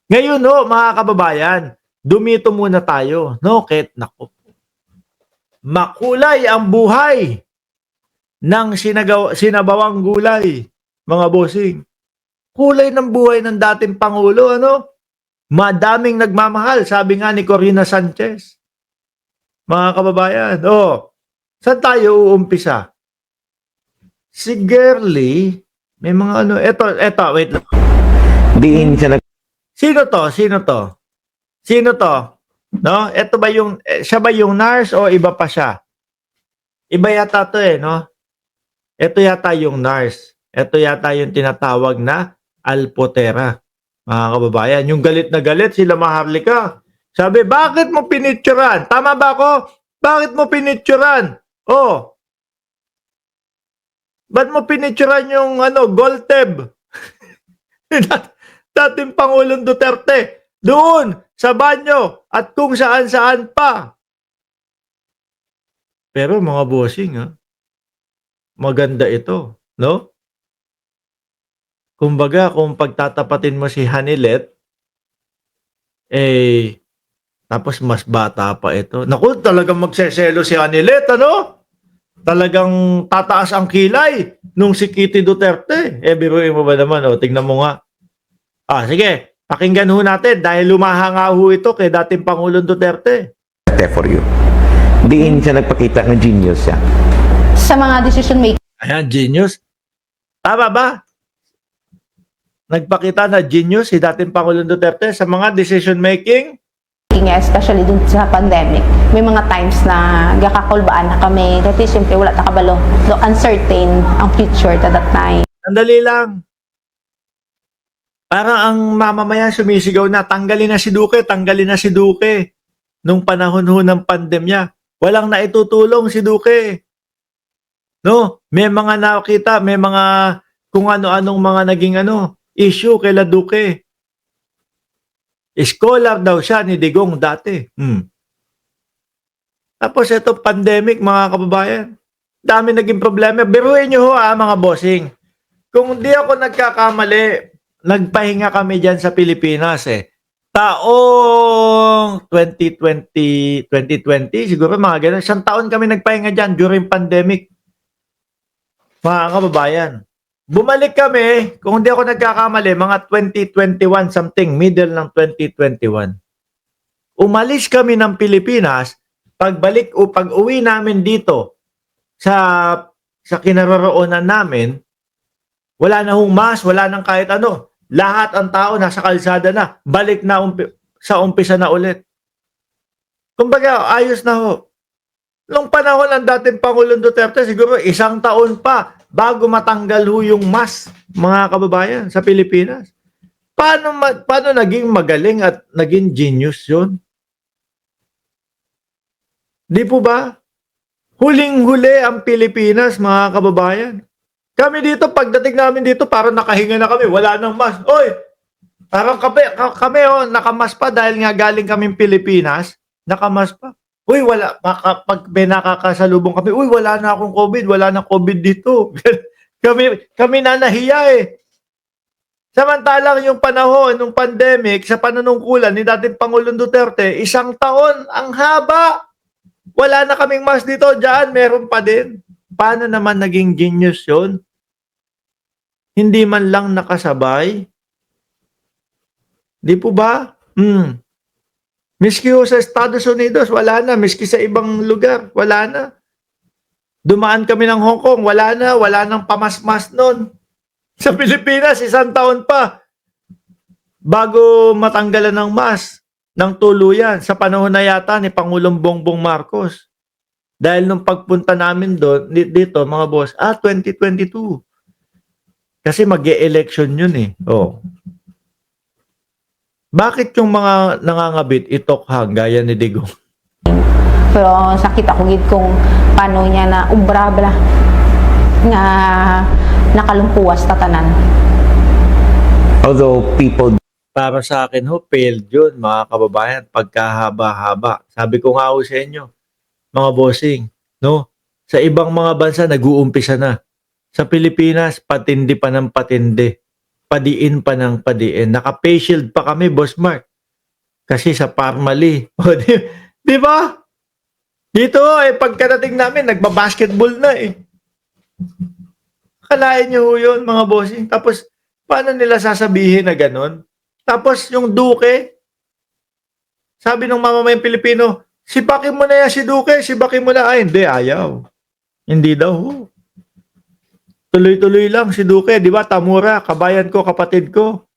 Ngayon ho, mga kababayan, dumito muna tayo. No, Ket, naku, makulay ang buhay ng sinabawang gulay, mga bossing. Kulay ng buhay ng dating Pangulo, ano? Madaming nagmamahal, sabi nga ni Corina Sanchez. Mga kababayan, saan tayo uumpisa? Si Girly, may mga ano, eto, wait lang. Diin siya nag... Sino to? Sino to? No? Ito ba yung, siya ba yung nurse o iba pa siya? Iba yata to no? Ito yata yung nurse. Ito yata yung tinatawag na alpotera. Mga kababayan, yung galit na galit sila Maharlika. Sabi, bakit mo pinicturan? Tama ba ako? Bakit mo pinicturan? Oh, ba't mo pinicturan yung Golteb? Dating Pangulong Duterte. Doon, sa banyo, at kung saan-saan pa. Pero mga bossing, maganda ito, no? Kumbaga, kung pagtatapatin mo si Hanilet, tapos mas bata pa ito. Naku, talagang magseselo si Hanilet, ano? Talagang tataas ang kilay nung si Kitty Duterte. Biruin mo ba naman, tingnan mo nga. Sige, pakinggan ho natin dahil lumaha nga ho ito kay dating Pangulong Duterte. for you. Diin siya nagpakita ng genius siya. Sa mga decision making Ayan, genius. Tama ba? Nagpakita na genius si dating Pangulong Duterte sa mga decision making. especially dun sa pandemic, may mga times na gakakulbaan na kami kasi siyempre wala na kabalo, so uncertain ang future at that time. Sandali lang. Parang ang mamamayan sumisigaw na, tanggalin na si Duque. Nung panahon ho ng pandemya, walang naitutulong si Duque. No? May mga nakita, may mga kung ano-anong mga naging issue kay Duque. Scholar daw siya ni Digong dati. Tapos ito pandemic, mga kababayan. Dami naging problema. Biruin nyo ho mga bossing. Kung di ako nagkakamali, nagpahinga kami dyan sa Pilipinas Taong 2020, siguro mga ganun. Isang taon kami nagpahinga dyan during pandemic. Mga kababayan. Bumalik kami, kung hindi ako nagkakamali, mga 2021 something, middle ng 2021. Umalis kami ng Pilipinas, pag-uwi namin dito sa kinaroroonan namin, wala na hong mask, wala nang kahit ano. Lahat ang tao nasa kalsada na, balik na sa umpisa na ulit. Kumbaga, ayos na ho. Nung panahon ng dating Pangulong Duterte, siguro isang taon pa bago matanggal ho yung mask, mga kababayan, sa Pilipinas. Paano naging magaling at naging genius yun? Di po ba? Huling-huli ang Pilipinas, mga kababayan. Kami dito, pagdating namin dito, parang nakahinga na kami. Wala nang mask. Oy! Parang kami nakamas pa dahil nga galing kaming Pilipinas. Nakamas pa. Uy, wala. Pag may nakakasalubong kami, uy, wala na akong COVID. Wala na COVID dito. kami na nahiya Samantalang yung panahon, nung pandemic, sa panunungkulan ni dating Pangulong Duterte, isang taon, ang haba. Wala na kaming mask dito. Diyan, meron pa din. Paano naman naging genius yun? Hindi man lang nakasabay? Di po ba? Miski sa Estados Unidos, wala na. Miski sa ibang lugar, wala na. Dumaan kami ng Hong Kong, wala na. Wala nang pamasmas nun. Sa Pilipinas, isang taon pa. Bago matanggalan ng mask ng tuluyan sa panahon na yata ni Pangulong Bongbong Marcos. Dahil nung pagpunta namin dito, mga boss, 2022. Kasi mag-e-election yun Bakit yung mga nangangabit itokhang gaya ni Digong? Pero sakita ko gid kung paano niya na ubrabla nga nakalumpuwas tatanan. Although people... Para sa akin failed yun, mga kababayan, pagkahaba-haba. Sabi ko nga sa inyo, mga bossing, no? Sa ibang mga bansa, nag-uumpisa na. Sa Pilipinas, patindi pa ng patindi. padiin pa ng padiin. Naka-face shield pa kami, Boss Mark. Kasi sa Parmali. O, di ba? Dito, pagkarating namin, nagbabasketball na eh. Kalain nyo yun, mga bossing. Tapos, paano nila sasabihin na ganun? Tapos, yung Duque, sabi ng mamamayang Pilipino, sibakin mo na yan si Duque, sibakin mo na. Ay, hindi, ayaw. Hindi daw. Tuloy-tuloy lang si Duque, di ba? Tamura, kabayan ko, kapatid ko.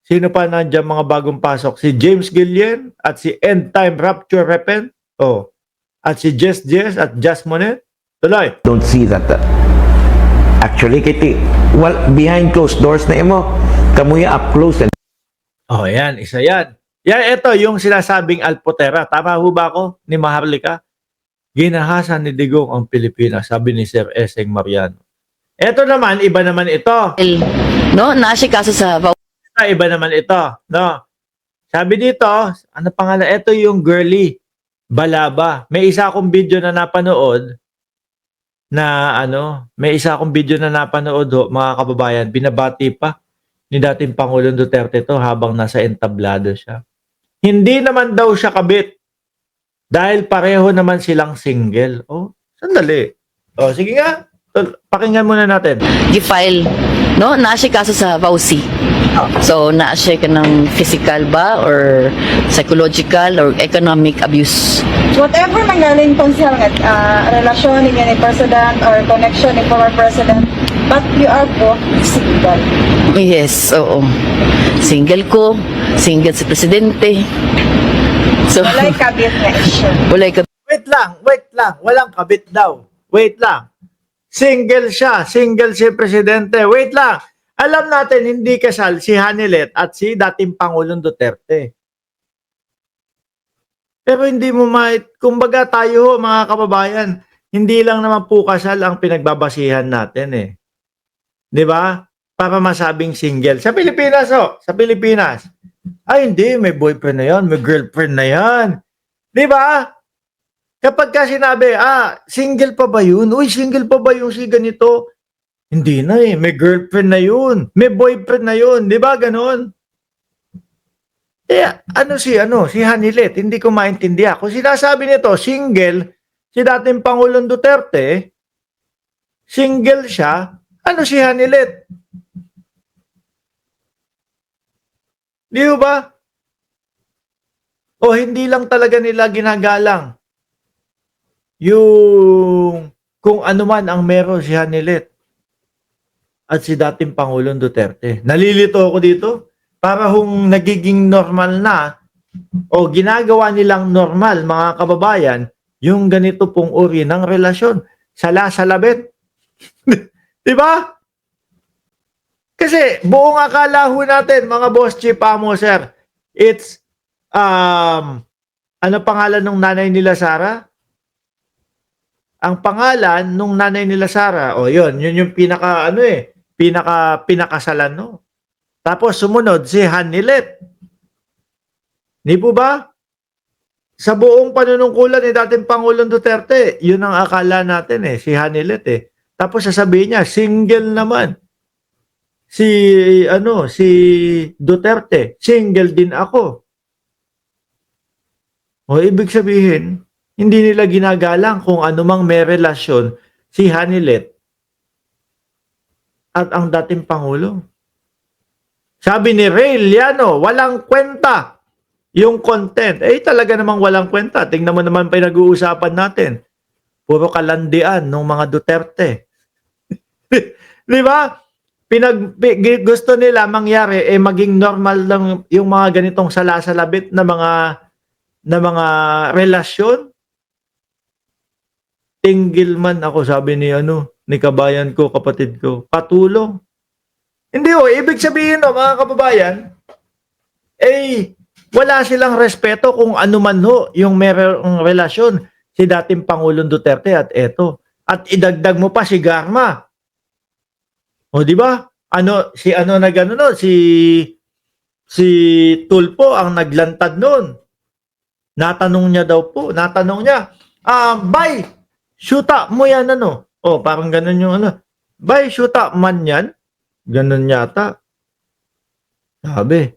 Sino pa nandiyan mga bagong pasok? Si James Guillen at si End Time Rapture Repen. Oh. At si Jess at Jazz Monet. Tuloy. Don't see that. Actually, kiti, well, behind closed doors na imo, kamuya up close and Oh, yan. Isa yan. Yan, ito yung sinasabing Alpotera. Tama ho ba ako ni Maharlika? Ginahasan ni Digong ang Pilipinas, sabi ni Sir Eseng Mariano. Ito naman, iba naman ito. No, naasikaso sa Iba naman ito. No? Sabi dito, ano pangalan? Ito yung girly. Balaba. May isa akong video na napanood mga kababayan, binabati pa ni dating Pangulong Duterte to habang nasa entablado siya. Hindi naman daw siya kabit dahil pareho naman silang single. Oh, sandali. Oh, sige nga. Pakinggan muna natin. gi-file, no, naasikaso sa VAUSI. So, naasya ka ng physical ba or psychological or economic abuse? Whatever manggaling kung sa relasyon ninyo ni President or connection ni former President, but you are both single. Yes, oo. Single ko, single si Presidente. So, Walay kabit na issue. walay ka. Wait lang. Walang kabit daw. Wait lang. Single siya. Single si Presidente. Wait lang. Alam natin, hindi kasal si Hanilet at si dating Pangulong Duterte. Pero hindi mo kumbaga tayo, mga kababayan, hindi lang naman po kasal ang pinagbabasihan natin eh. Di ba? Para masabing single. Sa Pilipinas, sa Pilipinas. Ay, hindi, may boyfriend na yan, may girlfriend na yan. Di ba? Kapag ka sinabi, single pa ba yun? Uy, single pa ba yung si ganito? Hindi na eh, may girlfriend na yun. May boyfriend na yun. Di ba ganon? Si Hanilet, hindi ko maintindihan. Kung sinasabi nito, single, si dating Pangulong Duterte, single siya, si Hanilet? Di ba? O hindi lang talaga nila ginagalang yung kung ano man ang meron si Hanilet at si dating Pangulong Duterte. Nalilito ako dito para kung nagiging normal na o ginagawa nilang normal, mga kababayan, yung ganito pong uri ng relasyon. Sala-salabit. Di ba? Kasi buong akala ho natin, mga boss chief amo, sir, it's, ano pangalan ng nanay nila, Sara? Ang pangalan nung nanay nila, Sara, yun yung pinakasalan, no? Tapos sumunod si Hanilet. Di po ba? Sa buong panunungkulan ni dating Pangulong Duterte, yun ang akala natin si Hanilet Tapos sasabihin niya, single naman. Si Duterte, single din ako. O ibig sabihin, hindi nila ginagalang kung anumang may relasyon si Hanilet at ang dating Pangulo. Sabi ni Ray Liano, walang kwenta yung content. Talaga namang walang kwenta. Tingnan mo naman pinag-uusapan natin. Puro kalandian ng mga Duterte. Di ba? Gusto nila mangyari maging normal lang yung mga ganitong salasalabit na mga relasyon. Tinggil man ako, sabi ni kabayan ko, kapatid ko, patulong. Hindi ibig sabihin mga kababayan, wala silang respeto kung ano man yung merong relasyon si dating Pangulong Duterte at eto. At idagdag mo pa si Garma. O di ba? Si Tulpo ang naglantad noon. Natanong niya, bay, shoota mo yan O parang ganun yung bay, shoota man yan. Ganun yata. Sabi,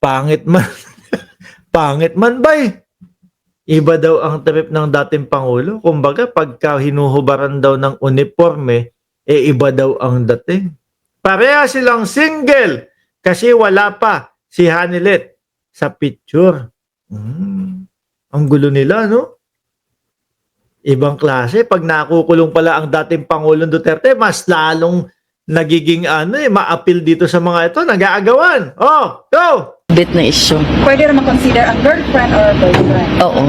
pangit man. Pangit man ba eh? Iba daw ang trip ng dating Pangulo. Kumbaga, pagka hinuhubaran daw ng uniforme, iba daw ang dating. Pareha silang single kasi wala pa si Hanilet sa picture. Ang gulo nila, no? Ibang klase. Pag nakukulong pala ang dating Pangulong Duterte, mas lalong nagiging ma-appeal dito sa mga ito. Nag-aagawan. Oh, go! Bit na issue. Pwede naman consider ang girlfriend or boyfriend. Oo.